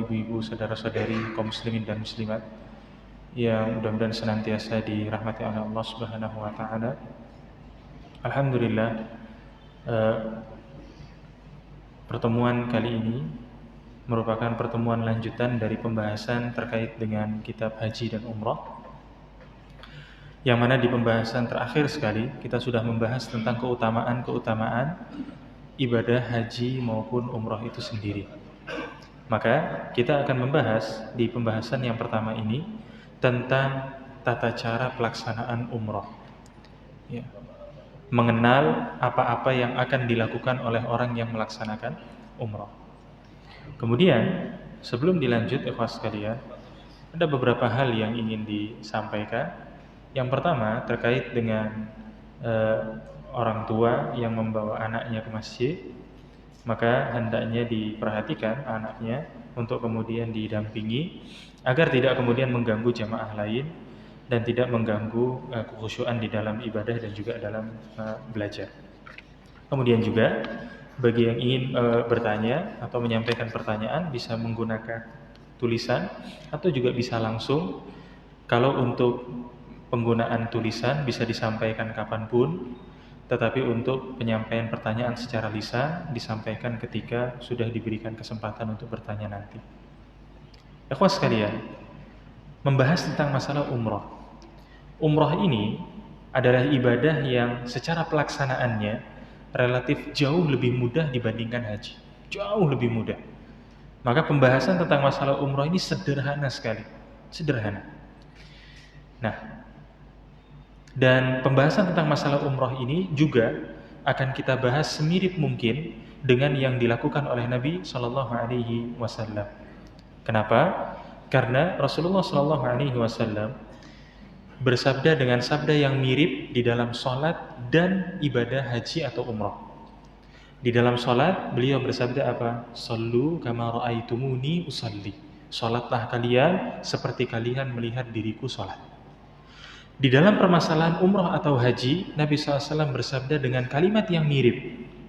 ibu-ibu, saudara-saudari, kaum muslimin dan muslimat yang mudah-mudahan senantiasa dirahmati oleh Allah Subhanahu wa taala. Alhamdulillah, pertemuan kali ini merupakan pertemuan lanjutan dari pembahasan terkait dengan kitab haji dan umrah, yang mana di pembahasan terakhir sekali kita sudah membahas tentang keutamaan ibadah haji maupun umrah itu sendiri. Maka kita akan membahas di pembahasan yang pertama ini tentang tata cara pelaksanaan umrah, ya. Mengenal apa-apa yang akan dilakukan oleh orang yang melaksanakan umrah. Kemudian sebelum dilanjut, ikhwas sekalian, ada beberapa hal yang ingin disampaikan. Yang pertama terkait dengan orang tua yang membawa anaknya ke masjid, maka hendaknya diperhatikan anaknya untuk kemudian didampingi agar tidak kemudian mengganggu jamaah lain dan tidak mengganggu kekhusyuan di dalam ibadah dan juga dalam belajar. Kemudian juga bagi yang ingin bertanya atau menyampaikan pertanyaan bisa menggunakan tulisan atau juga bisa langsung. Kalau untuk penggunaan tulisan bisa disampaikan kapanpun, tetapi untuk penyampaian pertanyaan secara lisan disampaikan ketika sudah diberikan kesempatan untuk bertanya nanti. Ikhwas sekalian, membahas tentang masalah umrah. Umrah ini adalah ibadah yang secara pelaksanaannya relatif jauh lebih mudah dibandingkan haji. Jauh lebih mudah. Maka pembahasan tentang masalah umrah ini sederhana sekali. Sederhana. Nah, dan pembahasan tentang masalah umrah ini juga akan kita bahas semirip mungkin dengan yang dilakukan oleh Nabi Shallallahu Alaihi Wasallam. Kenapa? Karena Rasulullah Shallallahu Alaihi Wasallam bersabda dengan sabda yang mirip di dalam sholat dan ibadah haji atau umrah. Di dalam sholat beliau bersabda apa? Sallu kama ra'aitumuni usalli. Sholatlah kalian seperti kalian melihat diriku sholat. Di dalam permasalahan umrah atau haji, Nabi SAW bersabda dengan kalimat yang mirip.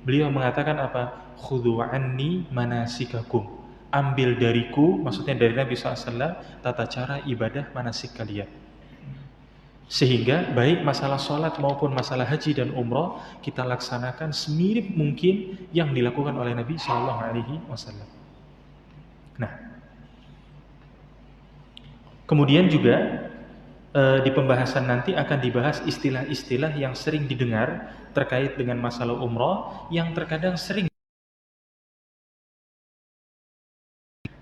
Beliau mengatakan apa? Khudhu anni manasikakum. Ambil dariku, maksudnya dari Nabi SAW, tata cara ibadah manasik kalian. Sehingga baik masalah sholat maupun masalah haji dan umrah kita laksanakan semirip mungkin yang dilakukan oleh Nabi SAW. Nah, kemudian juga di pembahasan nanti akan dibahas istilah-istilah yang sering didengar terkait dengan masalah umrah yang terkadang sering.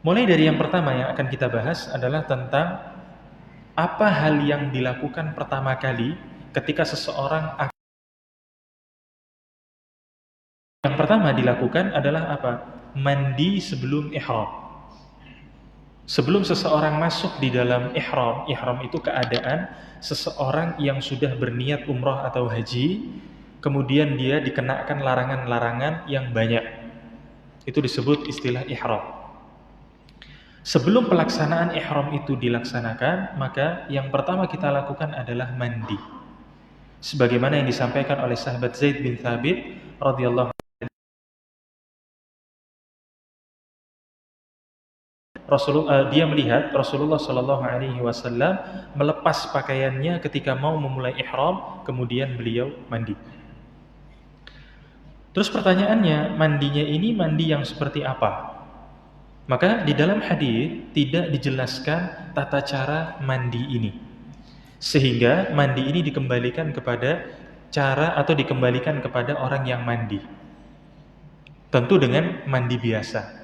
Mulai dari yang pertama yang akan kita bahas adalah tentang apa hal yang dilakukan pertama kali ketika seseorang akan. Yang pertama dilakukan adalah apa? Mandi sebelum ihram. Sebelum seseorang masuk di dalam ihram, ihram itu keadaan seseorang yang sudah berniat umrah atau haji, kemudian dia dikenakan larangan-larangan yang banyak. Itu disebut istilah ihram. Sebelum pelaksanaan ihram itu dilaksanakan, maka yang pertama kita lakukan adalah mandi. Sebagaimana yang disampaikan oleh sahabat Zaid bin Thabit radhiyallahu. Dia melihat Rasulullah Shallallahu Alaihi Wasallam melepas pakaiannya ketika mau memulai ihram, kemudian beliau mandi. Terus pertanyaannya, mandinya ini mandi yang seperti apa? Maka di dalam hadis tidak dijelaskan tata cara mandi ini, sehingga mandi ini dikembalikan kepada cara atau dikembalikan kepada orang yang mandi. Tentu dengan mandi biasa.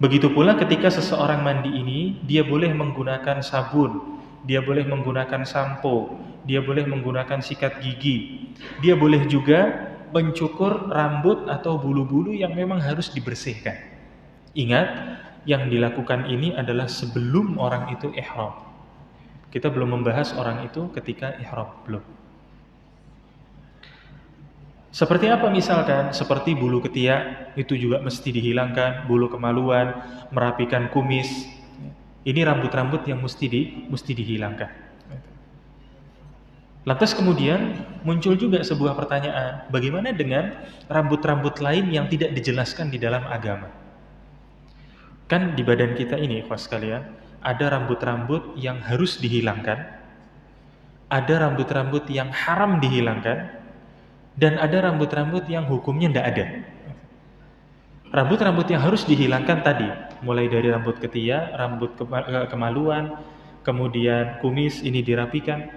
Begitu pula ketika seseorang mandi ini, dia boleh menggunakan sabun, dia boleh menggunakan sampo, dia boleh menggunakan sikat gigi, dia boleh juga mencukur rambut atau bulu-bulu yang memang harus dibersihkan. Ingat, yang dilakukan ini adalah sebelum orang itu ihram. Kita belum membahas orang itu ketika ihram, belum. Seperti apa misalkan? Seperti bulu ketiak, itu juga mesti dihilangkan, bulu kemaluan, merapikan kumis. Ini rambut-rambut yang mesti dihilangkan. Lantas kemudian muncul juga sebuah pertanyaan, bagaimana dengan rambut-rambut lain yang tidak dijelaskan di dalam agama? Kan di badan kita ini, ikhwas sekalian, ada rambut-rambut yang harus dihilangkan, ada rambut-rambut yang haram dihilangkan, dan ada rambut-rambut yang hukumnya tidak ada. Rambut-rambut yang harus dihilangkan tadi, mulai dari rambut ketiak, rambut kemaluan, kemudian kumis ini dirapikan.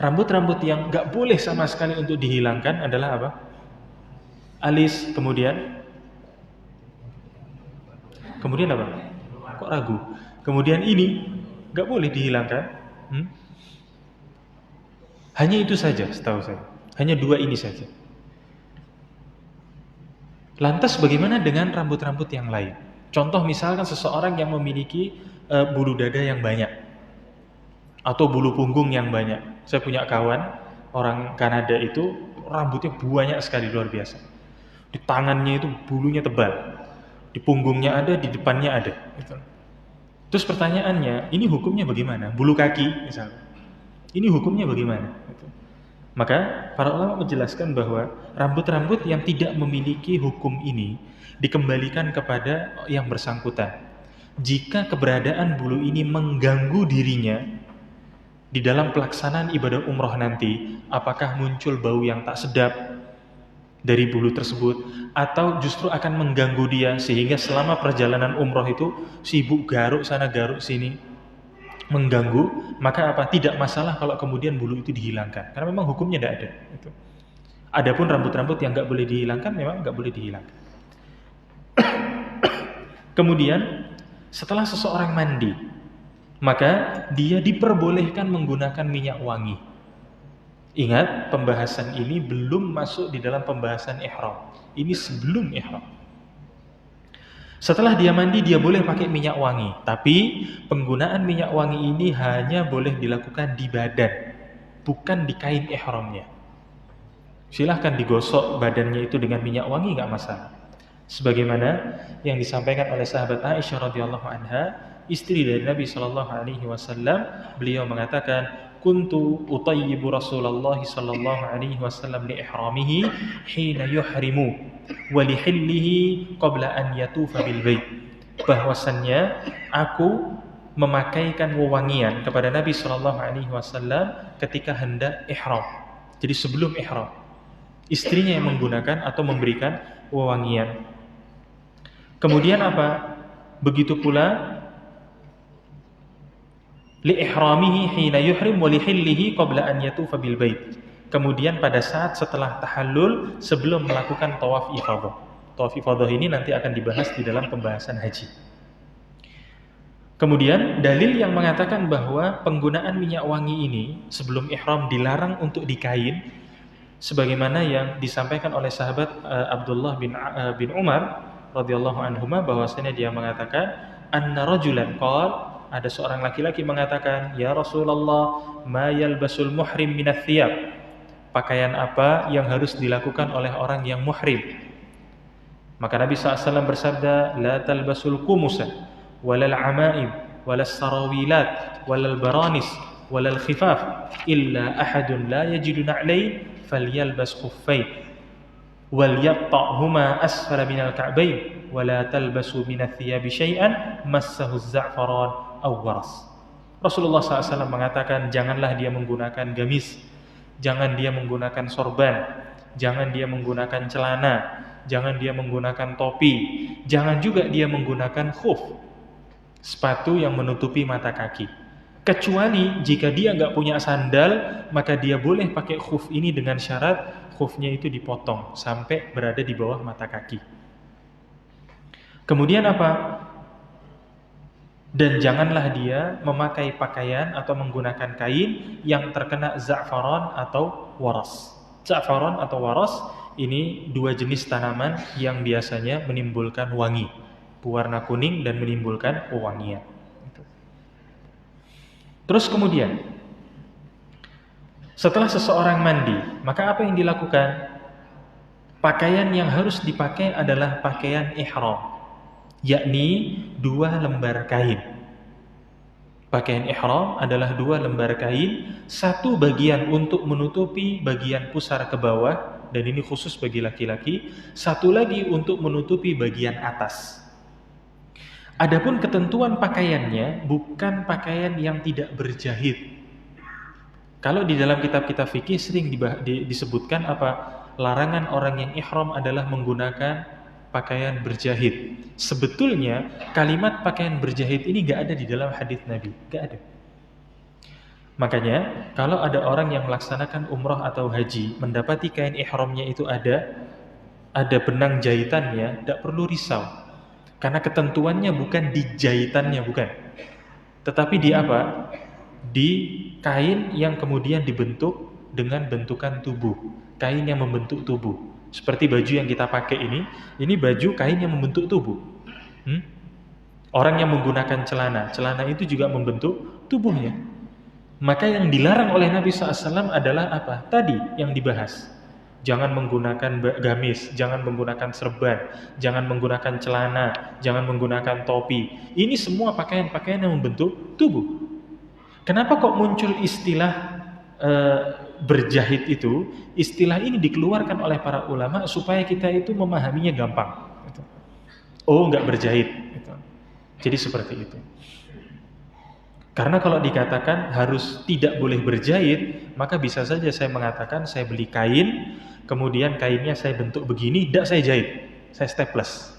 Rambut-rambut yang nggak boleh sama sekali untuk dihilangkan adalah apa? Alis, kemudian apa? Kok ragu? Kemudian ini nggak boleh dihilangkan. Hanya itu saja, setahu saya. Hanya dua ini saja. Lantas bagaimana dengan rambut-rambut yang lain? Contoh misalkan seseorang yang memiliki bulu dada yang banyak atau bulu punggung yang banyak. Saya punya kawan orang Kanada itu rambutnya banyak sekali, luar biasa. Di tangannya itu bulunya tebal, di punggungnya ada, di depannya ada. Terus pertanyaannya, ini hukumnya bagaimana? Bulu kaki misalnya, ini hukumnya bagaimana? Maka para ulama menjelaskan bahwa rambut-rambut yang tidak memiliki hukum ini dikembalikan kepada yang bersangkutan. Jika keberadaan bulu ini mengganggu dirinya di dalam pelaksanaan ibadah umroh nanti, apakah muncul bau yang tak sedap dari bulu tersebut, atau justru akan mengganggu dia sehingga selama perjalanan umroh itu sibuk garuk sana garuk sini, mengganggu, maka apa? Tidak masalah kalau kemudian bulu itu dihilangkan, karena memang hukumnya tidak ada. Adapun rambut-rambut yang nggak boleh dihilangkan, memang nggak boleh dihilangkan. Kemudian setelah seseorang mandi, maka dia diperbolehkan menggunakan minyak wangi. Ingat, pembahasan ini belum masuk di dalam pembahasan ihram. Ini sebelum ihram. Setelah dia mandi, dia boleh pakai minyak wangi. Tapi penggunaan minyak wangi ini hanya boleh dilakukan di badan, bukan di kain ihramnya. Silahkan digosok badannya itu dengan minyak wangi, nggak masalah. Sebagaimana yang disampaikan oleh sahabat Aisyah radhiyallahu anha, istri dari Nabi sallallahu alaihi wasallam, beliau mengatakan, kuntu utayyibu Rasulullah sallallahu alaihi wasallam li ihramihi hina yuhrimu wa li hillihi qabla an yatufa bil bait. Bahwasannya aku memakaikan wewangian kepada Nabi sallallahu alaihi wasallam ketika hendak ihram. Jadi sebelum ihram, istrinya yang menggunakan atau memberikan wewangian. Kemudian apa? Begitu pula li ihramihi hina yuhrim wa li hillihi qabla an yatufa bil bait. Kemudian pada saat setelah tahallul, sebelum melakukan tawaf ifadah. Tawaf ifadah ini nanti akan dibahas di dalam pembahasan haji. Kemudian dalil yang mengatakan bahwa penggunaan minyak wangi ini sebelum ihram dilarang untuk di kain, sebagaimana yang disampaikan oleh sahabat Abdullah bin Umar radhiyallahu anhuma, bahwasanya dia mengatakan anna rajulan qala, ada seorang laki-laki mengatakan, ya Rasulullah, ma yalbasul muhrim minats thiyab, pakaian apa yang harus dilakukan oleh orang yang muhrim? Maka Nabi SAW bersabda, la talbasul qumusa walal amaim walal sarawilat walal baranis walal khifaf illa ahadun la yajidu na'lain falyalbas khuffain وَلْيَقْطَعْهُمَا أَسْفَلَ مِنَ الْكَعْبَيْنِ وَلَا تَلْبَسُوا مِنَ الثِّيَابِ شَيْئًا مَسَّهُ الزَّعْفَرَانُ أَوْ وَرَسٌ. Rasulullah SAW mengatakan, janganlah dia menggunakan gamis, jangan dia menggunakan sorban, jangan dia menggunakan celana, jangan dia menggunakan topi, jangan juga dia menggunakan khuf, sepatu yang menutupi mata kaki. Kecuali jika dia nggak punya sandal, maka dia boleh pakai khuf ini dengan syarat khufnya itu dipotong sampai berada di bawah mata kaki. Kemudian apa? Dan janganlah dia memakai pakaian atau menggunakan kain yang terkena za'faran atau waras. Za'faran atau waras ini dua jenis tanaman yang biasanya menimbulkan wangi, berwarna kuning dan menimbulkan wewangian. Terus kemudian setelah seseorang mandi, maka apa yang dilakukan? Pakaian yang harus dipakai adalah pakaian ihram, yakni 2 lembar kain. Pakaian ihram adalah 2 lembar kain, satu bagian untuk menutupi bagian pusar ke bawah, dan ini khusus bagi laki-laki, satu lagi untuk menutupi bagian atas. Adapun ketentuan pakaiannya bukan pakaian yang tidak berjahit. Kalau di dalam kitab-kitab fikih sering disebutkan apa? Larangan orang yang ihram adalah menggunakan pakaian berjahit. Sebetulnya kalimat pakaian berjahit ini gak ada di dalam hadis Nabi, gak ada. Makanya kalau ada orang yang melaksanakan umroh atau haji mendapati kain ihramnya itu ada benang jahitannya, tidak perlu risau. Karena ketentuannya bukan di jahitannya, bukan. Tetapi di apa? Di kain yang kemudian dibentuk dengan bentukan tubuh. Kain yang membentuk tubuh. Seperti baju yang kita pakai ini baju kain yang membentuk tubuh. Orang yang menggunakan celana itu juga membentuk tubuhnya. Maka yang dilarang oleh Nabi SAW adalah apa? Tadi yang dibahas. Jangan menggunakan gamis, jangan menggunakan serban, jangan menggunakan celana, jangan menggunakan topi. Ini semua pakaian-pakaian yang membentuk tubuh. Kenapa kok muncul istilah berjahit itu? Istilah ini dikeluarkan oleh para ulama supaya kita itu memahaminya gampang. Oh, nggak berjahit. Jadi seperti itu. Karena kalau dikatakan harus tidak boleh berjahit, maka bisa saja saya mengatakan saya beli kain, kemudian kainnya saya bentuk begini, tidak saya jahit, saya staples.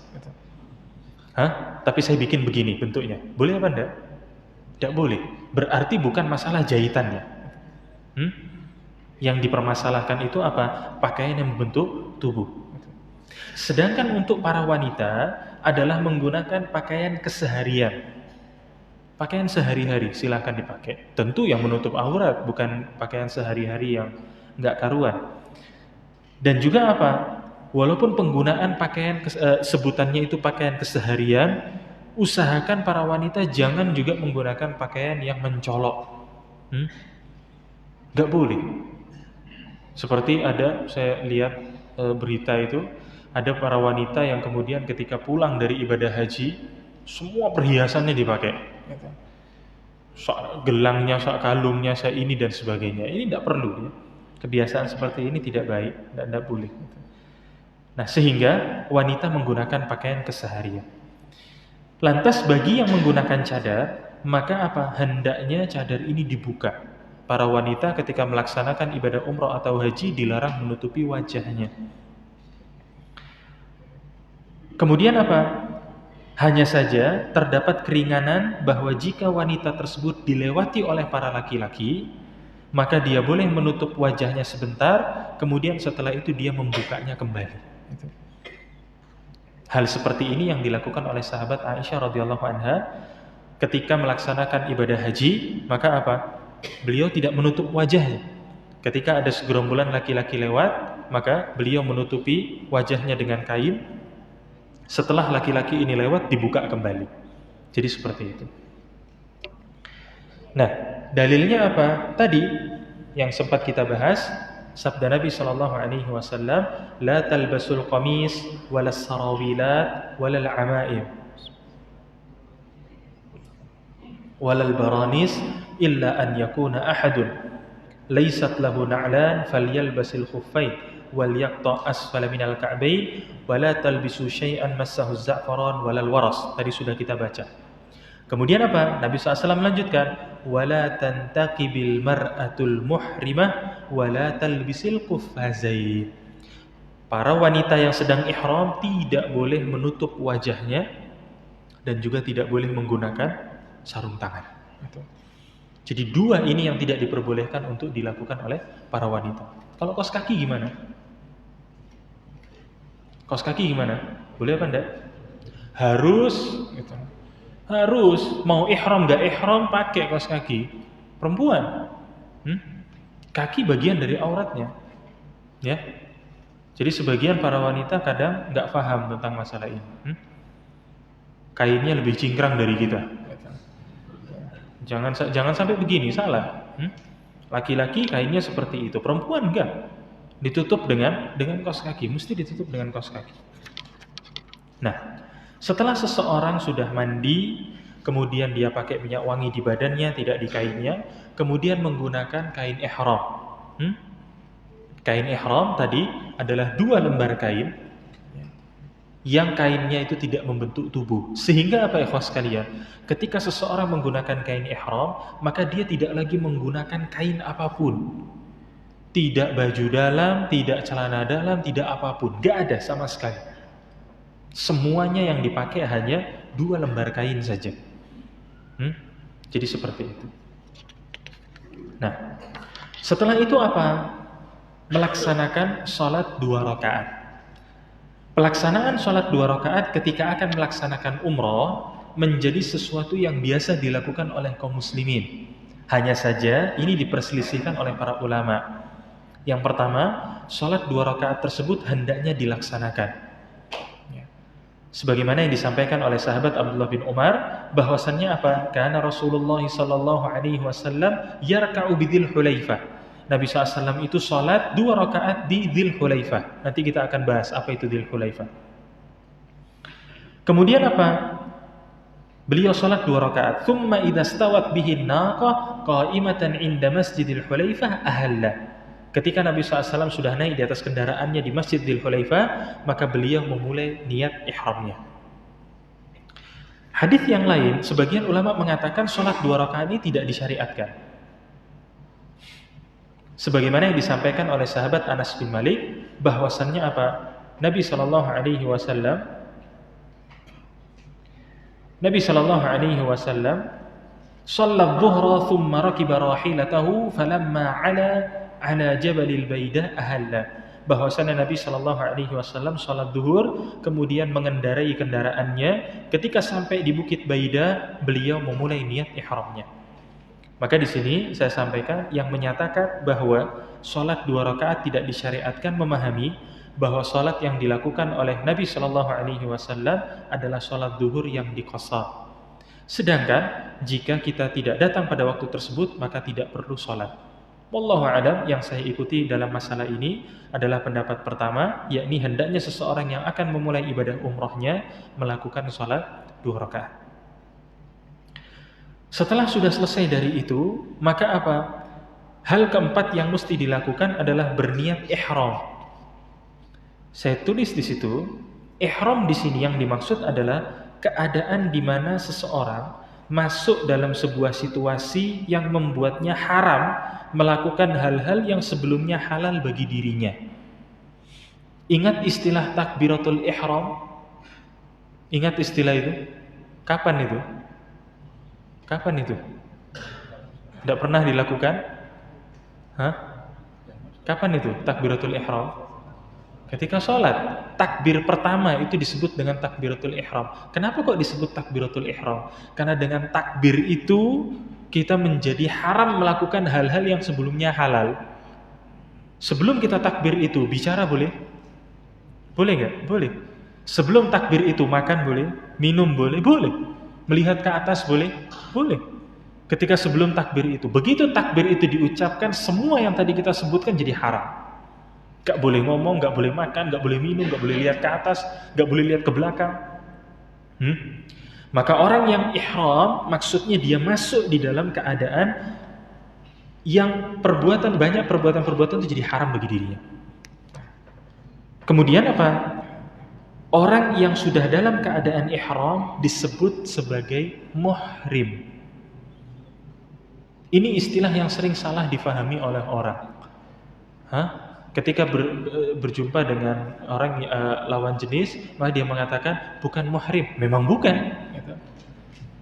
Tapi saya bikin begini bentuknya, boleh apa enggak? Tidak boleh. Berarti bukan masalah jahitannya. Yang dipermasalahkan itu apa? Pakaian yang membentuk tubuh. Sedangkan untuk para wanita adalah menggunakan pakaian keseharian. Pakaian sehari-hari silahkan dipakai. Tentu yang menutup aurat, bukan pakaian sehari-hari yang nggak karuan. Dan juga apa? Walaupun penggunaan pakaian sebutannya itu pakaian keseharian, usahakan para wanita jangan juga menggunakan pakaian yang mencolok. Nggak boleh. Seperti ada, saya lihat berita itu, ada para wanita yang kemudian ketika pulang dari ibadah haji, semua perhiasannya dipakai. Gelangnya, kalungnya, ini dan sebagainya. Ini tidak perlu ya. Kebiasaan seperti ini tidak baik, tidak boleh. Nah, sehingga wanita menggunakan pakaian keseharian. Lantas bagi yang menggunakan cadar, maka apa? Hendaknya cadar ini dibuka. Para wanita ketika melaksanakan ibadah umroh atau haji dilarang menutupi wajahnya. Kemudian apa? Hanya saja terdapat keringanan bahwa jika wanita tersebut dilewati oleh para laki-laki, maka dia boleh menutup wajahnya sebentar, kemudian setelah itu dia membukanya kembali. Hal seperti ini yang dilakukan oleh sahabat Aisyah radhiyallahu anha ketika melaksanakan ibadah haji, maka apa? Beliau tidak menutup wajahnya. Ketika ada segerombolan laki-laki lewat, maka beliau menutupi wajahnya dengan kain. Setelah laki-laki ini lewat, dibuka kembali. Jadi seperti itu. Nah, dalilnya apa? Tadi yang sempat kita bahas, sabda Nabi SAW, la talbasul qamis walas sarawilat walal amaim walal baranis illa an yakuna ahadun laysat lahu na'lan falyalbasil khuffain wal yaqta asfala minal ka'bain wala talbisu syai'an massahu za'faran walal waras. Tadi sudah kita baca. Kemudian apa? Nabi SAW melanjutkan, wala tantaqibil mar'atul muhrimah wala talbisil quffazain. Para wanita yang sedang ihram tidak boleh menutup wajahnya dan juga tidak boleh menggunakan sarung tangan. Jadi dua ini yang tidak diperbolehkan untuk dilakukan oleh para wanita. Kalau kaos kaki gimana? Kaos kaki gimana? Boleh apa enggak? Harus gitu. Harus, mau ihram enggak ihram pakai kaos kaki. Perempuan. Kaki bagian dari auratnya. Ya. Jadi sebagian para wanita kadang enggak paham tentang masalah ini. Kainnya lebih cingkrang dari kita. Jangan sampai begini, salah. Laki-laki kainnya seperti itu, perempuan enggak. Ditutup dengan kaos kaki, mesti ditutup dengan kaos kaki. Nah, setelah seseorang sudah mandi, kemudian dia pakai minyak wangi di badannya, tidak di kainnya, kemudian menggunakan kain ihram. Kain ihram tadi adalah 2 lembar kain. yang kainnya itu tidak membentuk tubuh. Sehingga apa ikhwas sekalian? Ketika seseorang menggunakan kain ihram, maka dia tidak lagi menggunakan kain apapun. Tidak baju dalam, tidak celana dalam, tidak apapun. Gak ada sama sekali. Semuanya yang dipakai hanya 2 lembar kain saja. Jadi seperti itu. Nah, setelah itu apa? Melaksanakan sholat 2 rakaat. Pelaksanaan sholat 2 rakaat ketika akan melaksanakan umroh menjadi sesuatu yang biasa dilakukan oleh kaum muslimin. Hanya saja ini diperselisihkan oleh para ulama. Yang pertama, sholat 2 rakaat tersebut hendaknya dilaksanakan. Sebagaimana yang disampaikan oleh sahabat Abdullah bin Umar, bahwasannya apa? Karena Rasulullah sallallahu alaihi wasallam yarka'u bidzil hulaifah. Nabi SAW itu sholat 2 rakaat di Dzil Hulaifah. Nanti kita akan bahas apa itu Dzil Hulaifah. Kemudian apa? Beliau sholat 2 rakaat. Thumma idza stawat bihin naqah qa'imatan 'inda Masjidil Hulaifah ahalla. Ketika Nabi SAW sudah naik di atas kendaraannya di Masjid Dzil Hulaifah, maka beliau memulai niat ihramnya. Hadis yang lain, sebagian ulama mengatakan sholat 2 rakaat ini tidak disyariatkan. Sebagaimana yang disampaikan oleh sahabat Anas bin Malik, bahwasannya apa? Nabi sallallahu alaihi wasallam shalla adh-dhuhra thumma rakiba rahilatahu falamma ala jabalil Baidah ahalla. Bahwasanya Nabi sallallahu alaihi wasallam salat zuhur kemudian mengendarai kendaraannya, ketika sampai di Bukit Baidah beliau memulai niat ihramnya. Maka di sini saya sampaikan yang menyatakan bahwa sholat 2 rakaat tidak disyariatkan memahami bahwa sholat yang dilakukan oleh Nabi Shallallahu Alaihi Wasallam adalah sholat zuhur yang diqashar. Sedangkan jika kita tidak datang pada waktu tersebut maka tidak perlu sholat. Wallahu a'lam, yang saya ikuti dalam masalah ini adalah pendapat pertama, yakni hendaknya seseorang yang akan memulai ibadah umrohnya melakukan sholat 2 rakaat. Setelah sudah selesai dari itu, maka apa? Hal keempat yang mesti dilakukan adalah berniat ihram. Saya tulis di situ, ihram di sini yang dimaksud adalah keadaan di mana seseorang masuk dalam sebuah situasi yang membuatnya haram melakukan hal-hal yang sebelumnya halal bagi dirinya. Ingat istilah takbiratul ihram? Ingat istilah itu? Kapan itu? Kapan itu? Tidak pernah dilakukan? Kapan itu takbiratul ihram? Ketika sholat. Takbir pertama itu disebut dengan takbiratul ihram. Kenapa kok disebut takbiratul ihram? Karena dengan takbir itu kita menjadi haram melakukan hal-hal yang sebelumnya halal. Sebelum kita takbir itu bicara boleh? Boleh nggak? Boleh. Sebelum takbir itu makan boleh? Minum boleh? Boleh. Melihat ke atas boleh? Boleh. Ketika sebelum takbir itu, begitu takbir itu diucapkan, semua yang tadi kita sebutkan jadi haram. Gak boleh ngomong, gak boleh makan, gak boleh minum, gak boleh lihat ke atas, gak boleh lihat ke belakang. Maka orang yang ihram, maksudnya dia masuk di dalam keadaan yang banyak perbuatan-perbuatan itu jadi haram bagi dirinya. Kemudian apa? Orang yang sudah dalam keadaan ihram disebut sebagai muhrim. Ini istilah yang sering salah difahami oleh orang. Ketika berjumpa dengan orang lawan jenis, maka dia mengatakan bukan muhrim. Memang bukan.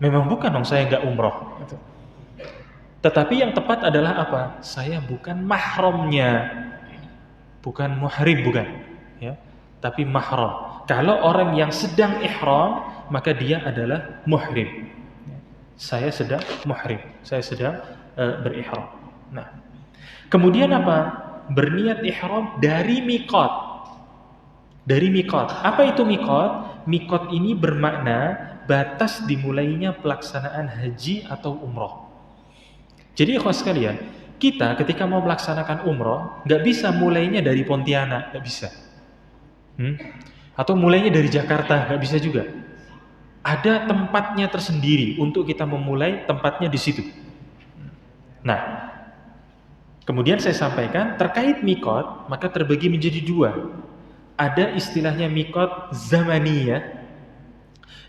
Memang bukan, dong saya nggak umroh. Tetapi yang tepat adalah apa? Saya bukan mahramnya, bukan muhrim, bukan. Ya, tapi mahram. Kalau orang yang sedang ihram, maka dia adalah muhrim. Saya sedang muhrim, saya sedang berihram. Nah, kemudian apa? Berniat ihram dari miqat. Dari miqat. Apa itu miqat? Miqat ini bermakna batas dimulainya pelaksanaan haji atau umroh. Jadi ikhwas sekalian, kita ketika mau melaksanakan umroh, nggak bisa mulainya dari Pontianak, nggak bisa. Atau mulainya dari Jakarta, nggak bisa juga. Ada tempatnya tersendiri untuk kita memulai, tempatnya di situ. Nah, kemudian saya sampaikan terkait miqat, maka terbagi menjadi 2. Ada istilahnya mikot zamaniyah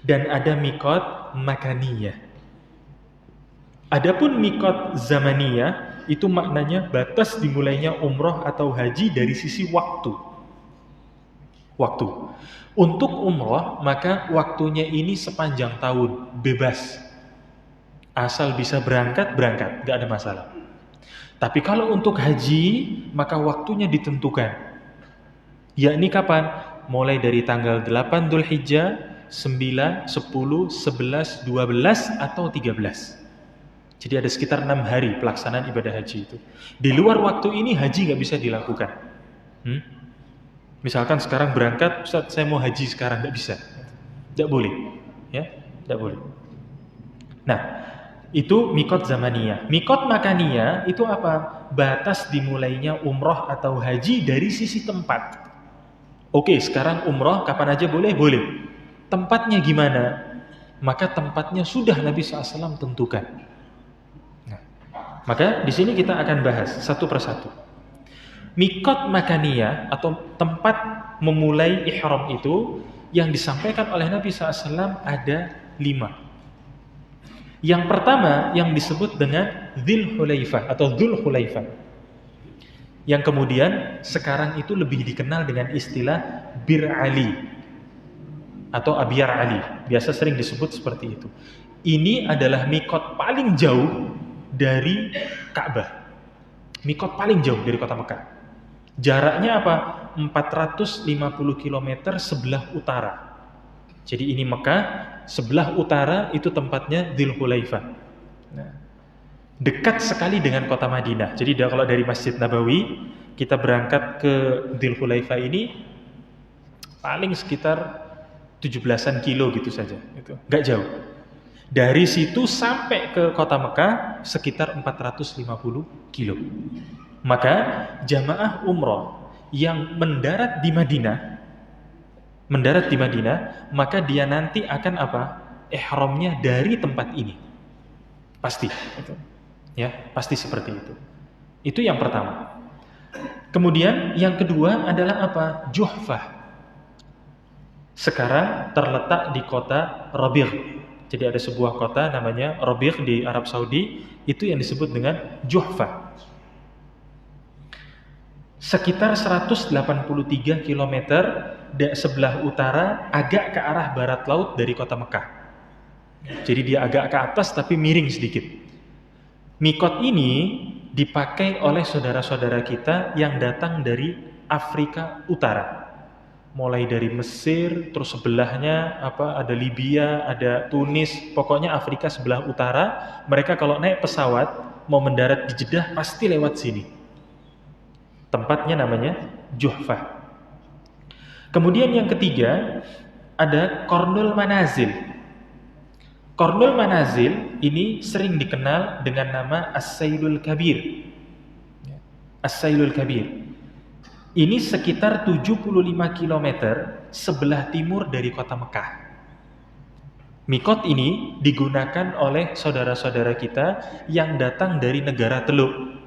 dan ada mikot makaniyah. Adapun mikot zamaniyah itu maknanya batas dimulainya umroh atau haji dari sisi waktu. Untuk umroh maka waktunya ini sepanjang tahun, bebas. Asal bisa berangkat, gak ada masalah. Tapi kalau untuk haji maka waktunya ditentukan. Yakni kapan? Mulai dari tanggal 8 Dzulhijjah, 9, 10, 11, 12 atau 13. Jadi ada sekitar 6 hari pelaksanaan ibadah haji itu. Di luar waktu ini haji nggak bisa dilakukan. Misalkan sekarang berangkat, Ustaz saya mau haji sekarang, nggak bisa. Nggak boleh. Ya, nggak boleh. Nah, itu mikot zamaniyah. Mikot makaniyah itu apa? Batas dimulainya umroh atau haji dari sisi tempat. Oke, sekarang umroh kapan aja boleh? Boleh. Tempatnya gimana? Maka tempatnya sudah Nabi SAW tentukan. Maka di sini kita akan bahas satu persatu. Mikot makaniyah atau tempat memulai ihram itu yang disampaikan oleh Nabi SAW ada 5. Yang pertama yang disebut dengan Dzul Hulaifah atau Dzul Hulaifah. Yang kemudian sekarang itu lebih dikenal dengan istilah Bir Ali atau Abyar Ali. Biasa sering disebut seperti itu. Ini adalah mikot paling jauh dari Ka'bah. Mikot paling jauh dari kota Mekah. Jaraknya apa? 450 km sebelah utara. Jadi ini Mekah, sebelah utara itu tempatnya Dzul Hulaifah. Nah, dekat sekali dengan kota Madinah. Jadi kalau dari Masjid Nabawi kita berangkat ke Dzul Hulaifah ini paling sekitar 17-an kilo gitu saja. Itu nggak jauh. Dari situ sampai ke kota Mekah sekitar 450 kilo. Maka jamaah umroh yang mendarat di Madinah, maka dia nanti akan apa? Ihramnya dari tempat ini. Pasti. Ya, pasti seperti itu. Itu yang pertama. Kemudian yang kedua adalah apa? Juhfah. Sekarang terletak di kota Rabi'. Jadi ada sebuah kota namanya Rabi' di Arab Saudi, itu yang disebut dengan Juhfah. Sekitar 183 km sebelah utara, agak ke arah barat laut dari kota Mekah. Jadi dia agak ke atas tapi miring sedikit. Mikot ini dipakai oleh saudara-saudara kita yang datang dari Afrika Utara. Mulai dari Mesir, terus sebelahnya ada Libya, ada Tunis, pokoknya Afrika sebelah utara. Mereka kalau naik pesawat mau mendarat di Jeddah pasti lewat sini. Tempatnya namanya Juhfah. Kemudian yang ketiga ada Qarnul Manazil. Qarnul Manazil ini sering dikenal dengan nama As-Sailul Kabir. As-Sailul Kabir. Ini sekitar 75 km sebelah timur dari kota Mekah. Mikot ini digunakan oleh saudara-saudara kita yang datang dari negara Teluk.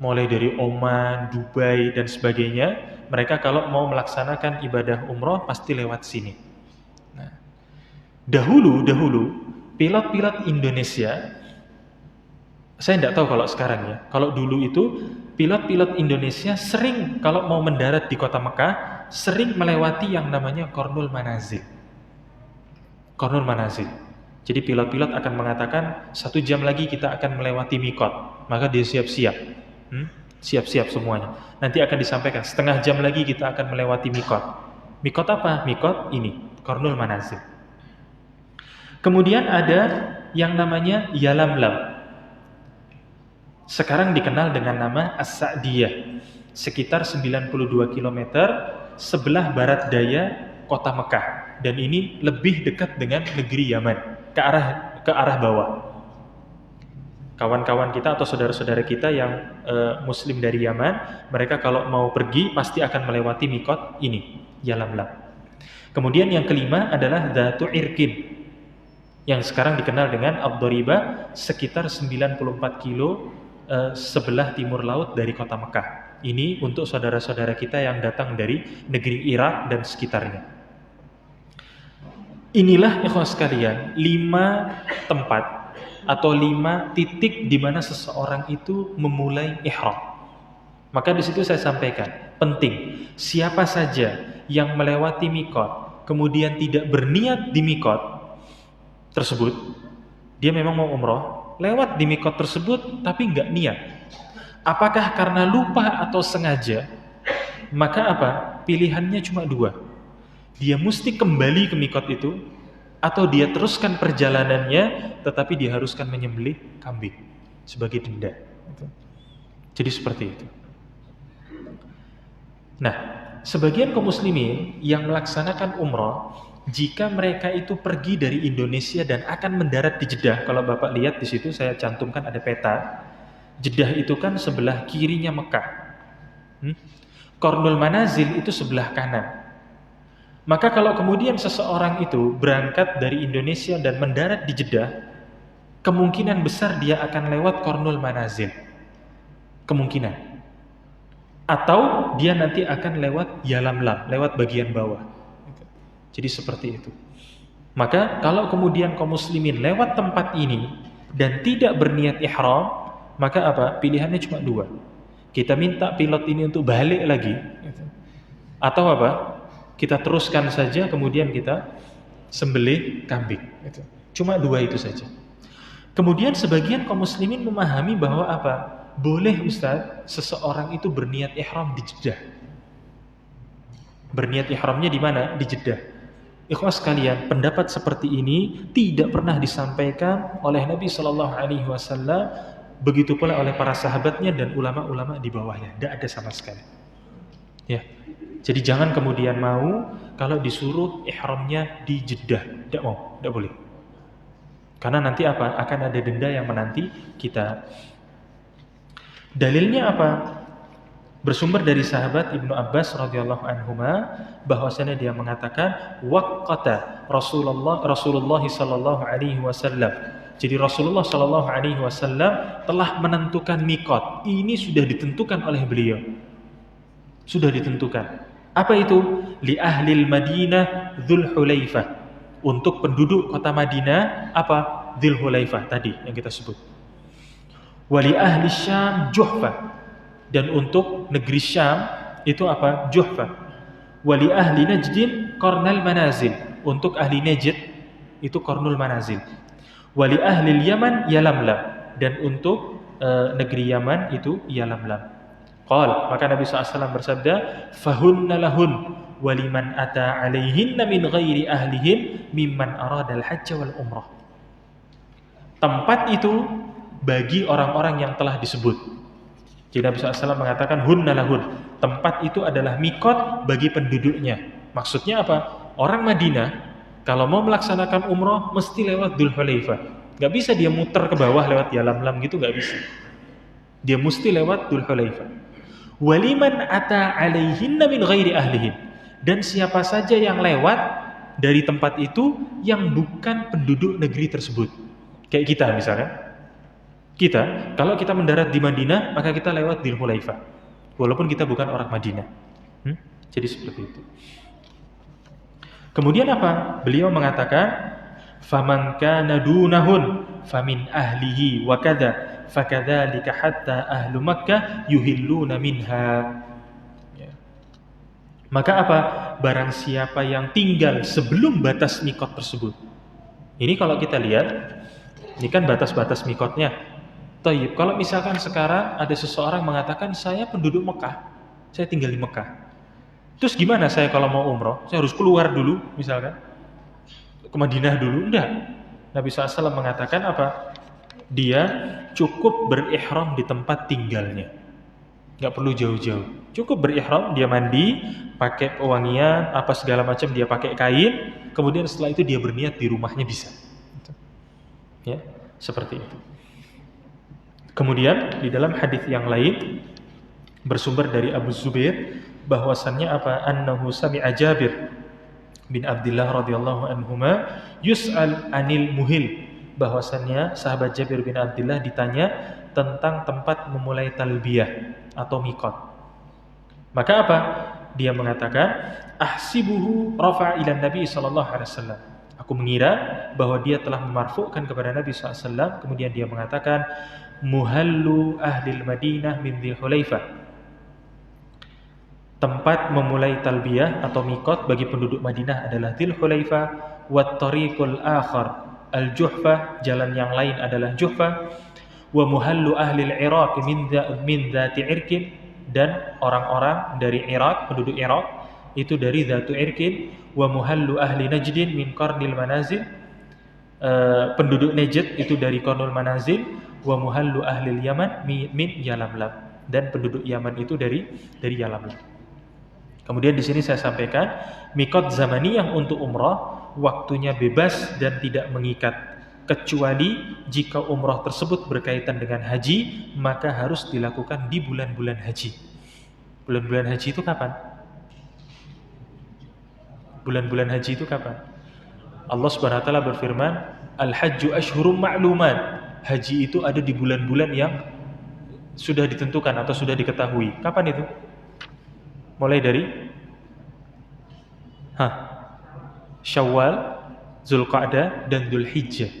Mulai dari Oman, Dubai, dan sebagainya. Mereka kalau mau melaksanakan ibadah umroh pasti lewat sini. Nah, dahulu pilot-pilot Indonesia, saya tidak tahu kalau sekarang ya. Kalau dulu itu pilot-pilot Indonesia sering kalau mau mendarat di kota Mekah sering melewati yang namanya Qarnul Manazil. Qarnul Manazil. Jadi pilot-pilot akan mengatakan 1 jam lagi kita akan melewati mikot, maka dia siap-siap. Siap-siap semuanya. Nanti akan disampaikan setengah jam lagi kita akan melewati mikot. Mikot apa? Mikot ini Qarnul Manazil. Kemudian ada yang namanya Yalamlam. Sekarang dikenal dengan nama As-Sa'diyah. Sekitar 92 km sebelah barat daya kota Mekah. Dan ini lebih dekat dengan negeri Yaman, ke arah bawah. Kawan-kawan kita atau saudara-saudara kita yang muslim dari Yaman, mereka kalau mau pergi pasti akan melewati mikot ini, Yalamlam. Kemudian yang kelima adalah Dzatu Irkin, yang sekarang dikenal dengan Ad-Dharibah, sekitar 94 kilo sebelah timur laut dari kota Mekah. Ini untuk saudara-saudara kita yang datang dari negeri Irak dan sekitarnya. Inilah ikhwan sekalian 5 tempat atau 5 titik di mana seseorang itu memulai ihram. Maka di situ saya sampaikan, penting, siapa saja yang melewati mikot kemudian tidak berniat di mikot tersebut, dia memang mau umroh, lewat di mikot tersebut tapi nggak niat. Apakah karena lupa atau sengaja? Maka apa? Pilihannya cuma 2. Dia mesti kembali ke mikot itu, atau dia teruskan perjalanannya tetapi diharuskan menyembelih kambing sebagai denda. Jadi seperti itu. Nah, sebagian kaum muslimin yang melaksanakan umroh, jika mereka itu pergi dari Indonesia dan akan mendarat di Jeddah, kalau Bapak lihat di situ saya cantumkan ada peta. Jeddah itu kan sebelah kirinya Mekah. Qarnul Manazil itu sebelah kanan. Maka kalau kemudian seseorang itu berangkat dari Indonesia dan mendarat di Jeddah, kemungkinan besar dia akan lewat Qarnul Manazil. Kemungkinan. Atau dia nanti akan lewat Yalamlam, lewat bagian bawah. Jadi seperti itu. Maka kalau kemudian kaum muslimin lewat tempat ini dan tidak berniat ihram, maka apa? Pilihannya cuma 2. Kita minta pilot ini untuk balik lagi. Atau apa? Kita teruskan saja kemudian kita sembelih kambing. Cuma 2 itu saja. Kemudian sebagian kaum muslimin memahami bahwa apa? Boleh Ustaz seseorang itu berniat ihram di Jeddah. Berniat ihramnya di mana? Di Jeddah. Ikhwah sekalian, pendapat seperti ini tidak pernah disampaikan oleh Nabi SAW, begitu pula oleh para sahabatnya dan ulama-ulama di bawahnya. Tidak ada sama sekali. Ya. Jadi jangan kemudian mau kalau disuruh ihramnya di Jeddah. Tidak mau, tidak boleh. Karena nanti apa? Akan ada denda yang menanti kita. Dalilnya apa? Bersumber dari sahabat Ibnu Abbas radhiyallahu anhuma, bahwasanya dia mengatakan waqata Rasulullah sallallahu alaihi wasallam. Jadi Rasulullah sallallahu alaihi wasallam telah menentukan mikot. Ini sudah ditentukan oleh beliau. Sudah ditentukan. Apa itu? Li ahlil Madinah Dzulhulaifah. Untuk penduduk kota Madinah apa? Dzulhulaifah tadi yang kita sebut. Wa li ahli Syam Juhfah. Dan untuk negeri Syam itu apa? Juhfah. Wa li ahli Najdin Qarnul Manazil. Untuk ahli Najd itu Qarnul Manazil. Wa li ahli Yaman Yalamlam. Dan untuk negeri Yaman itu Yalamlam. Qal, maka Nabi SAW bersabda, fahunna lahun waliman ata alaihinna min ghairi ahlihin mimman aradal hajj wal umrah. Tempat itu bagi orang-orang yang telah disebut. Jadi Nabi SAW mengatakan hunna lahun, tempat itu adalah mikot bagi penduduknya. Maksudnya apa? Orang Madinah kalau mau melaksanakan umrah mesti lewat Dzulhulaifah. Gak bisa dia muter ke bawah lewat Yalamlam gitu, gak bisa. Dia mesti lewat Dzulhulaifah. Waliman ata alaihinna min ghairi ahlihin. Dan siapa saja yang lewat dari tempat itu yang bukan penduduk negeri tersebut. Kayak kita misalkan. Kita, kalau kita mendarat di Madinah, maka kita lewat Dzulhulaifah. Walaupun kita bukan orang Madinah. Jadi seperti itu. Kemudian apa? Beliau mengatakan, faman kana dunahun famin ahlihi wa kadza fakadzalika hatta ahlu Makkah yuhilluna minha. Ya. Maka apa? Barang siapa yang tinggal sebelum batas mikot tersebut. Ini kalau kita lihat, ini kan batas-batas mikotnya. Tayyib, kalau misalkan sekarang ada seseorang mengatakan saya penduduk Mekah, saya tinggal di Mekah. Terus gimana saya kalau mau umroh? Saya harus keluar dulu misalkan ke Madinah dulu? Enggak. Nabi SAW mengatakan apa? Dia cukup berihram di tempat tinggalnya. Enggak perlu jauh-jauh. Cukup berihram, dia mandi, pakai pewangian, apa segala macam, dia pakai kain, kemudian setelah itu dia berniat di rumahnya bisa. Ya, seperti itu. Kemudian di dalam hadis yang lain bersumber dari Abu Zubair bahwasannya apa? Annahu sami'a Jabir bin Abdullah radhiyallahu anhuma yus'al anil muhil, bahwasannya sahabat Jabir bin Abdullah ditanya tentang tempat memulai talbiyah atau mikot. Maka apa? Dia mengatakan, ahsibuhu rafa'a ila Nabi sallallahu alaihi wasallam. Aku mengira bahwa dia telah memarfu'kan kepada Nabi SAW. Kemudian dia mengatakan, muhallu ahlil Madinah min Dzul Hulaifah. Tempat memulai talbiyah atau mikot bagi penduduk Madinah adalah Dzul Hulaifah, wat tariqul akhar al-Juhfah, jalan yang lain adalah Juhfah, wa muhallu ahlil Iraq min Dzati Irkin, dan orang-orang dari Irak, penduduk Irak itu dari Dzatu Irkin, wa muhallu ahli Najdin min Qarnil Manazil, penduduk Najd itu dari Qarnul Manazil, wa muhallu ahli Yaman min Yalamlam, dan penduduk Yaman itu dari Yalamlam. Kemudian di sini saya sampaikan mikot zamaniyah untuk umrah waktunya bebas dan tidak mengikat, kecuali jika umrah tersebut berkaitan dengan haji, maka harus dilakukan di bulan-bulan haji. Bulan-bulan haji itu kapan? Bulan-bulan haji itu kapan? Allah Subhanahu wa taala berfirman, al-hajju ashhurum ma'lumat. Haji itu ada di bulan-bulan yang sudah ditentukan atau sudah diketahui. Kapan itu? Mulai dari Syawal, Zulqa'dah, dan Dzulhijjah.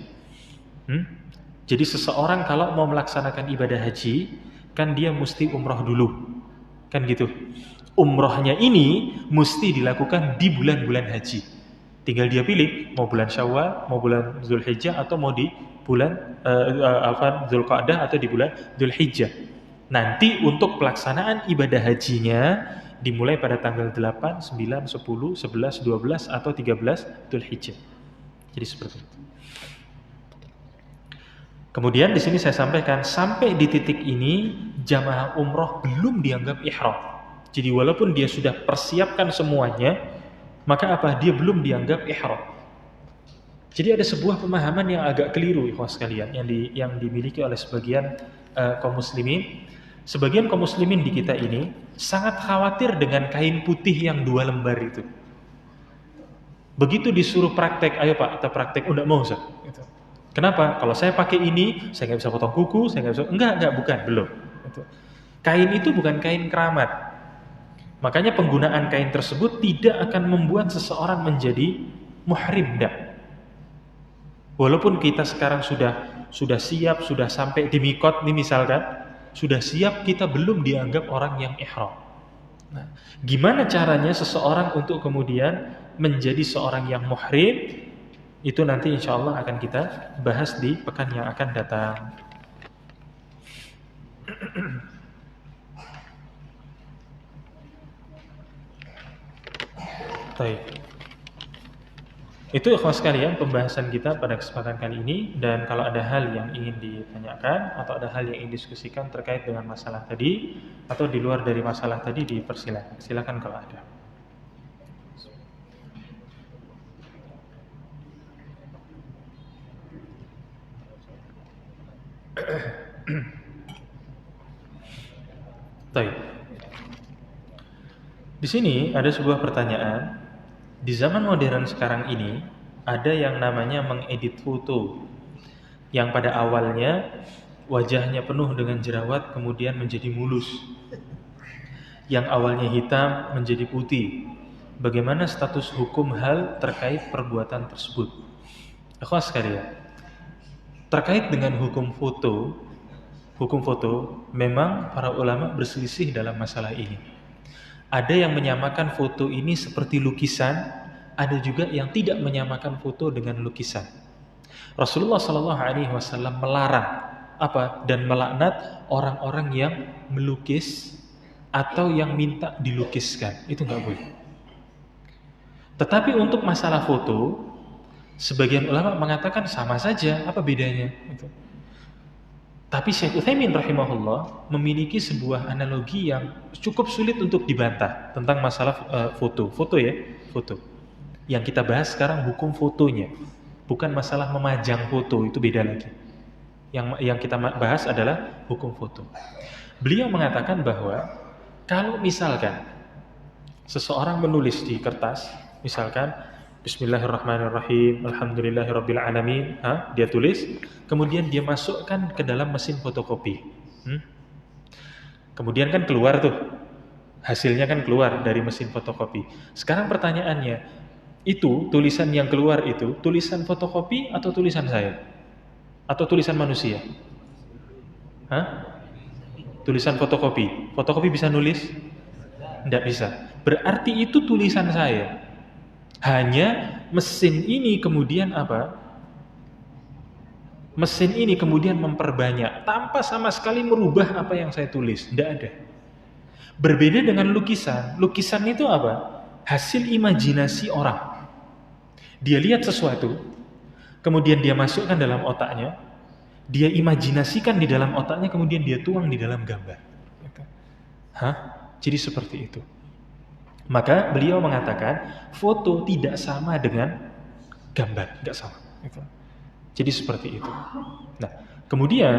Jadi seseorang kalau mau melaksanakan ibadah haji, kan dia mesti umrah dulu. Kan gitu. Umrahnya ini mesti dilakukan di bulan-bulan haji. Tinggal dia pilih mau bulan Syawal, mau bulan Dzulhijjah, atau mau di bulan Zulqa'dah atau di bulan Dzulhijjah. Nanti untuk pelaksanaan ibadah hajinya dimulai pada tanggal 8, 9, 10, 11, 12 atau 13 Dzulhijjah. Jadi seperti itu. Kemudian di sini saya sampaikan sampai di titik ini jamaah umroh belum dianggap ihram. Jadi walaupun dia sudah persiapkan semuanya, maka apa? Dia belum dianggap ihram. Jadi ada sebuah pemahaman yang agak keliru, ikhwas sekalian, yang dimiliki oleh sebagian kaum muslimin. Sebagian kaum muslimin di kita ini sangat khawatir dengan kain putih yang 2 lembar itu. Begitu disuruh praktek, ayo Pak, kita praktek, enggak mau Ustaz. Kenapa? Kalau saya pakai ini, saya nggak bisa potong kuku, saya nggak bisa. Enggak, bukan, belum. Kain itu bukan kain keramat. Makanya penggunaan kain tersebut tidak akan membuat seseorang menjadi muhrim, enggak. Walaupun kita sekarang sudah siap, sudah sampai di mikot nih misalkan, sudah siap, kita belum dianggap orang yang ihram. Nah, gimana caranya seseorang untuk kemudian menjadi seorang yang muhrim? Itu nanti insya Allah akan kita bahas di pekan yang akan datang. Baik. Itu ikhwas sekalian pembahasan kita pada kesempatan kali ini, dan kalau ada hal yang ingin ditanyakan atau ada hal yang ingin diskusikan terkait dengan masalah tadi atau di luar dari masalah tadi, dipersilakan. Silakan kalau ada. Baik. Di sini ada sebuah pertanyaan. Di zaman modern sekarang ini ada yang namanya mengedit foto, yang pada awalnya wajahnya penuh dengan jerawat kemudian menjadi mulus, yang awalnya hitam menjadi putih. Bagaimana status hukum hal terkait perbuatan tersebut? Ikhwas sekalian, terkait dengan hukum foto memang para ulama berselisih dalam masalah ini. Ada yang menyamakan foto ini seperti lukisan, ada juga yang tidak menyamakan foto dengan lukisan. Rasulullah SAW melarang dan melaknat orang-orang yang melukis atau yang minta dilukiskan. Itu nggak boleh. Tetapi untuk masalah foto, sebagian ulama mengatakan sama saja, apa bedanya? Tapi Syekh Utsaimin rahimahullah memiliki sebuah analogi yang cukup sulit untuk dibantah tentang masalah foto. Foto. Yang kita bahas sekarang hukum fotonya, bukan masalah memajang foto, itu beda lagi. Yang kita bahas adalah hukum foto. Beliau mengatakan bahwa kalau misalkan seseorang menulis di kertas, misalkan Bismillahirrahmanirrahim, Alhamdulillahirabbil alamin, dia tulis, kemudian dia masukkan ke dalam mesin fotokopi. Kemudian kan keluar tuh Hasilnya kan keluar dari mesin fotokopi. Sekarang pertanyaannya, itu tulisan yang keluar itu tulisan fotokopi atau tulisan saya? Atau tulisan manusia? Hah? Tulisan fotokopi. Fotokopi bisa nulis? Tidak bisa. Berarti itu tulisan saya. Hanya mesin ini kemudian apa? Mesin ini kemudian memperbanyak tanpa sama sekali merubah apa yang saya tulis. Tidak ada. Berbeda dengan lukisan. Lukisan itu apa? Hasil imajinasi orang. Dia lihat sesuatu, kemudian dia masukkan dalam otaknya, dia imajinasikan di dalam otaknya, kemudian dia tuang di dalam gambar. Hah? Jadi seperti itu. Maka beliau mengatakan foto tidak sama dengan gambar, tidak sama. Jadi seperti itu. Nah, kemudian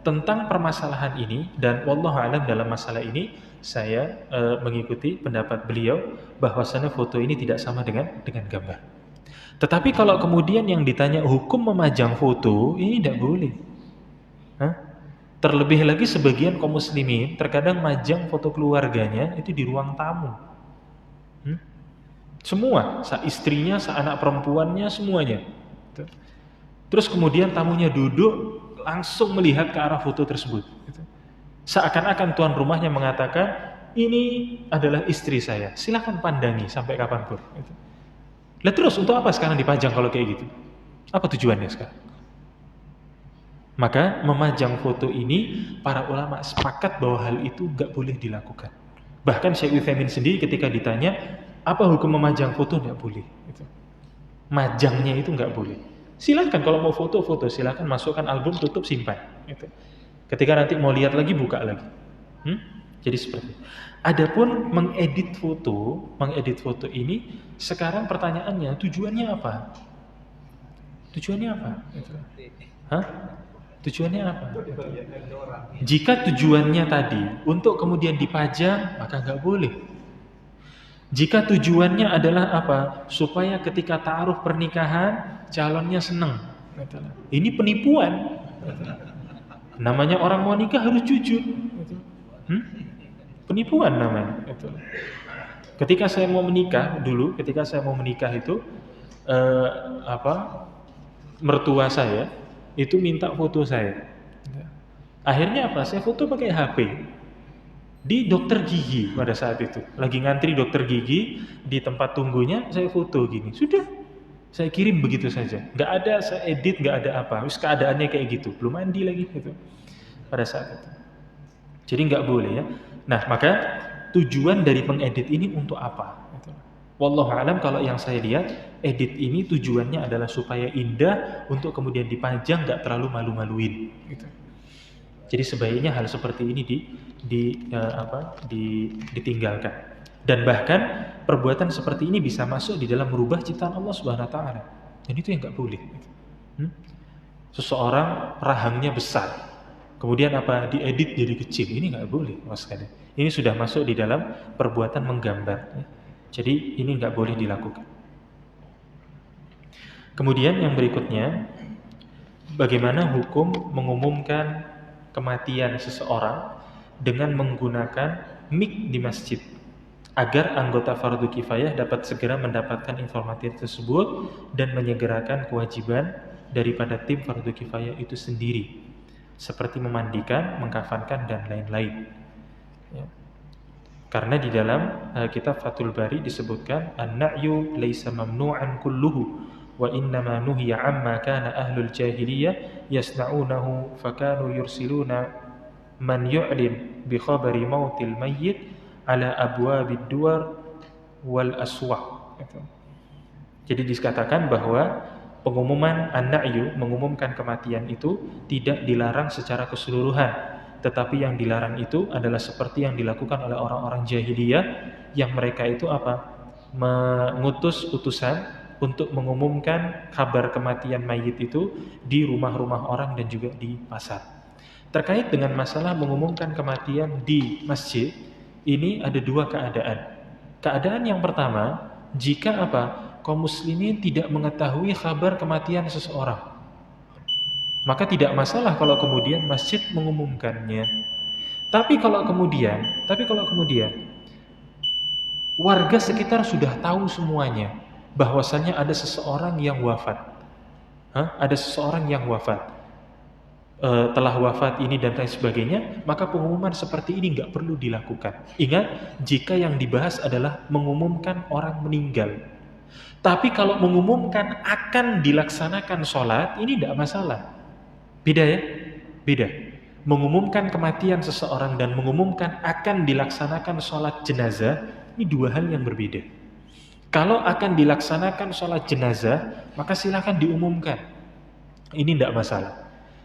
tentang permasalahan ini, dan wallahu alam dalam masalah ini saya mengikuti pendapat beliau bahwasanya foto ini tidak sama dengan gambar. Tetapi kalau kemudian yang ditanya hukum memajang foto, ini tidak boleh. Hah? Terlebih lagi sebagian kaum muslimin terkadang majang foto keluarganya itu di ruang tamu. Semua, istrinya, anak perempuannya, semuanya. Terus kemudian tamunya duduk langsung melihat ke arah foto tersebut. Seakan-akan tuan rumahnya mengatakan, ini adalah istri saya, silakan pandangi sampai kapanpun. Lah terus untuk apa sekarang dipajang kalau kayak gitu? Apa tujuannya sekarang? Maka memajang foto ini para ulama sepakat bahwa hal itu gak boleh dilakukan. Bahkan Syekh Utsaimin sendiri ketika ditanya apa hukum memajang foto, gak boleh. Majangnya itu gak boleh. Silakan kalau mau foto-foto, silakan masukkan album, tutup, simpan. Ketika nanti mau lihat lagi, buka lagi. Jadi seperti itu. Adapun mengedit foto ini sekarang pertanyaannya tujuannya apa? Tujuannya apa? Hah? Tujuannya apa? Jika tujuannya tadi untuk kemudian dipajang, maka nggak boleh. Jika tujuannya adalah apa? Supaya ketika ta'aruf pernikahan calonnya senang. Ini penipuan. Namanya orang mau nikah harus jujur. Penipuan namanya. Ketika saya mau menikah itu mertua saya itu minta foto saya. Akhirnya apa? Saya foto pakai HP di dokter gigi pada saat itu. Lagi ngantri dokter gigi di tempat tunggunya, saya foto gini. Sudah, saya kirim begitu saja. Nggak ada saya edit, nggak ada apa. Terus keadaannya kayak gitu, belum mandi lagi gitu pada saat itu. Jadi nggak boleh ya. Nah, maka tujuan dari pengedit ini untuk apa? Wallahu alam, kalau yang saya lihat, edit ini tujuannya adalah supaya indah untuk kemudian dipajang, nggak terlalu malu-maluin. Jadi sebaiknya hal seperti ini ditinggalkan. Dan bahkan perbuatan seperti ini bisa masuk di dalam merubah ciptaan Allah Subhanahu Wa Taala. Dan itu yang nggak boleh. Seseorang rahangnya besar, kemudian diedit jadi kecil, ini nggak boleh mas sekali. Ini sudah masuk di dalam perbuatan menggambar. Jadi ini nggak boleh dilakukan. Kemudian yang berikutnya, bagaimana hukum mengumumkan kematian seseorang dengan menggunakan mic di masjid agar anggota fardu kifayah dapat segera mendapatkan informasi tersebut dan menyegerakan kewajiban daripada tim fardu kifayah itu sendiri, seperti memandikan, mengkafankan, dan lain-lain. Karena di dalam kitab Fathul Bari disebutkan an-na'yu laisa mamnu'an kulluhu wa innama nuhiya amma kana ahlul jahiliyah yasna'unahu fakanu yursiluna man yu'lin bi khabari mautil mayyit ala abwabid duwar wal aswaq. Jadi dikatakan bahwa pengumuman an-na'yu, mengumumkan kematian itu tidak dilarang secara keseluruhan. Tetapi yang dilarang itu adalah seperti yang dilakukan oleh orang-orang jahiliyah yang mereka itu mengutus utusan untuk mengumumkan kabar kematian mayit itu di rumah-rumah orang dan juga di pasar. Terkait dengan masalah mengumumkan kematian di masjid, ini ada dua keadaan. Keadaan yang pertama, jika kaum muslimin tidak mengetahui kabar kematian seseorang, maka tidak masalah kalau kemudian masjid mengumumkannya. Tapi kalau kemudian Warga sekitar sudah tahu semuanya bahwasannya ada seseorang yang wafat. Ada seseorang yang wafat. Telah wafat ini dan lain sebagainya, maka pengumuman seperti ini nggak perlu dilakukan. Ingat, jika yang dibahas adalah mengumumkan orang meninggal. Tapi kalau mengumumkan akan dilaksanakan sholat, ini tidak masalah. Beda ya? Beda. Mengumumkan kematian seseorang dan mengumumkan akan dilaksanakan sholat jenazah, ini dua hal yang berbeda. Kalau akan dilaksanakan sholat jenazah, maka silakan diumumkan. Ini tidak masalah.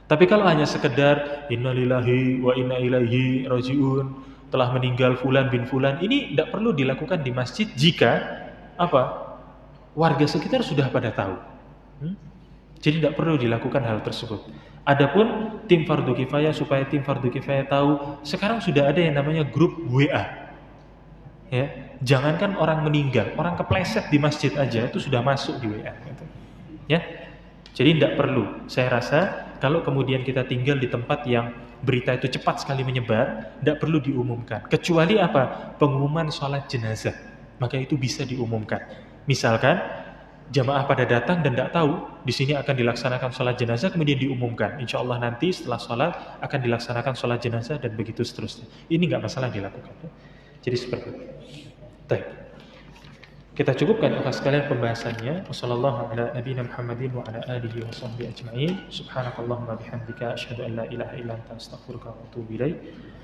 Tapi kalau hanya sekedar innalillahi wa inna ilaihi rajiun, telah meninggal fulan bin fulan, ini tidak perlu dilakukan di masjid jika apa? Warga sekitar sudah pada tahu. Jadi tidak perlu dilakukan hal tersebut. Adapun tim fardu kifayah, supaya tim fardu kifayah tahu, sekarang sudah ada yang namanya grup WA. Ya, jangankan orang meninggal, orang kepleset di masjid aja itu sudah masuk di WA. Gitu. Ya, jadi tidak perlu. Saya rasa kalau kemudian kita tinggal di tempat yang berita itu cepat sekali menyebar, tidak perlu diumumkan. Kecuali apa? Pengumuman sholat jenazah, maka itu bisa diumumkan. Misalkan jamaah pada datang dan tidak tahu di sini akan dilaksanakan sholat jenazah, kemudian diumumkan, insya Allah nanti setelah sholat akan dilaksanakan sholat jenazah dan begitu seterusnya. Ini nggak masalah dilakukan. Jadi seperti itu. Baik. Kita cukupkan akhwat sekalian pembahasannya. Wassallallahu ala nabiyina Muhammadin wa ala alihi wa sahbihi ajma'in. Subhanakallahumma bihamdika asyhadu an la ilaha illa anta astaghfiruka wa atubu ilaik.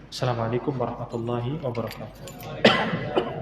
Assalamualaikum warahmatullahi wabarakatuh.